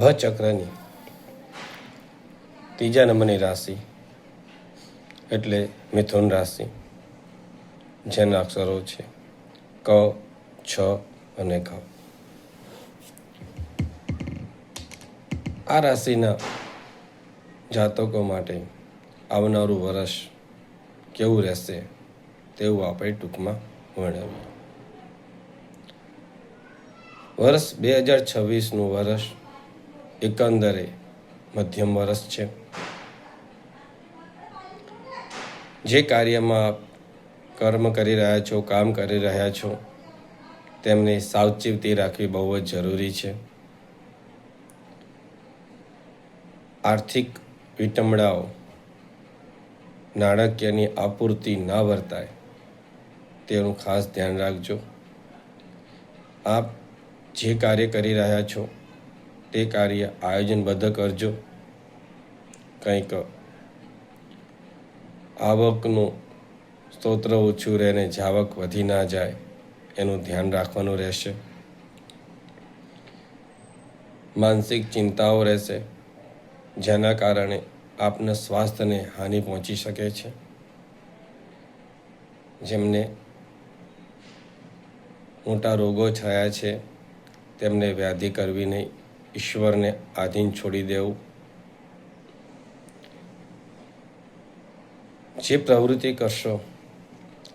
ભ ચક્રની ત્રીજા નંબરની રાશિ એટલે મિથુન રાશિ, જેના અક્ષરો છે ક, છ અને ઘ. આ રાશિના જાતકો માટે આવનારું વર્ષ કેવું રહેશે તેવું આપણે ટૂંકમાં વર્ણવીએ. વર્ષ 2026નું વર્ષ એકંદરે મધ્યમ વર્ષ છે. જે કાર્યમાં આપ કર્મ કરી રહ્યા છો, કામ કરી રહ્યા છો, તેમને સાવચેતી રાખવી બહુ જ જરૂરી છે. આર્થિક વિટંબણાઓ, નાણાકીયની આપૂર્તિ ના વર્તાય તેનું ખાસ ધ્યાન રાખજો. આપ જે કાર્ય કરી રહ્યા છો તે કાર્ય આયોજનબદ્ધ કરજો. કંઈક આવકનું સ્તોત્ર ઓછું રહીને જાવક વધી ના જાય એનું ધ્યાન રાખવાનું રહેશે. માનસિક ચિંતાઓ રહેશે, જેના કારણે આપના સ્વાસ્થ્યને હાનિ પહોંચી શકે છે. જેમને મોટા રોગો થયા છે તેમને વ્યાધિ કરવી નહીં, ઈશ્વરને આધીન છોડી દેવું. જે પ્રવૃત્તિ કરશો,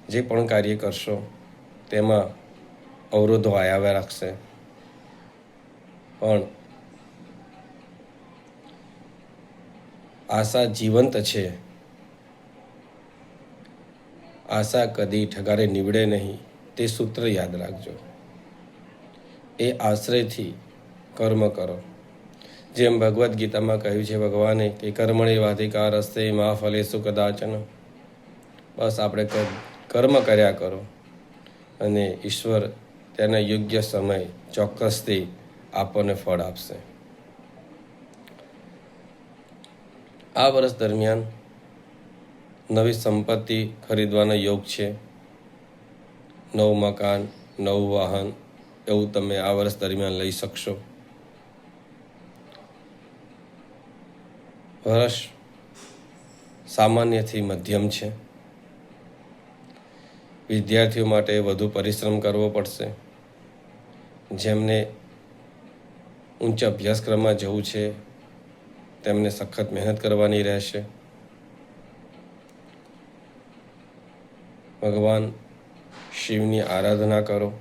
જે પણ કાર્ય કરશો તેમાં અવરોધો આવ્યા રાખશે, પણ આશા જીવંત છે. આશા કદી ઠગારે નીવડે નહીં, તે સૂત્ર યાદ રાખજો. એ આશ્રયથી કર્મ કરો. જેમ ભગવદ્ ગીતામાં કહ્યું છે ભગવાને કે કર્મણી વાધિકાર હસ્તે મા ફલેષુ કદાચન. બસ આપણે કર્મ કર્યા કરો અને ઈશ્વર તેના યોગ્ય સમય ચોક્કસથી આપણને ફળ આપશે. આ વર્ષ દરમિયાન નવી સંપત્તિ ખરીદવાનો યોગ છે. નવું મકાન, નવું વાહન એવું તમે આ વર્ષ દરમિયાન લઈ શકશો. વર્ષ સામાન્યથી મધ્યમ છે. વિદ્યાર્થીઓ માટે વધુ પરિશ્રમ કરવો પડશે. જેમને ઉચ્ચ અભ્યાસક્રમમાં જવું છે તેમને સખત મહેનત કરવાની રહેશે. ભગવાન શિવની આરાધના કરો.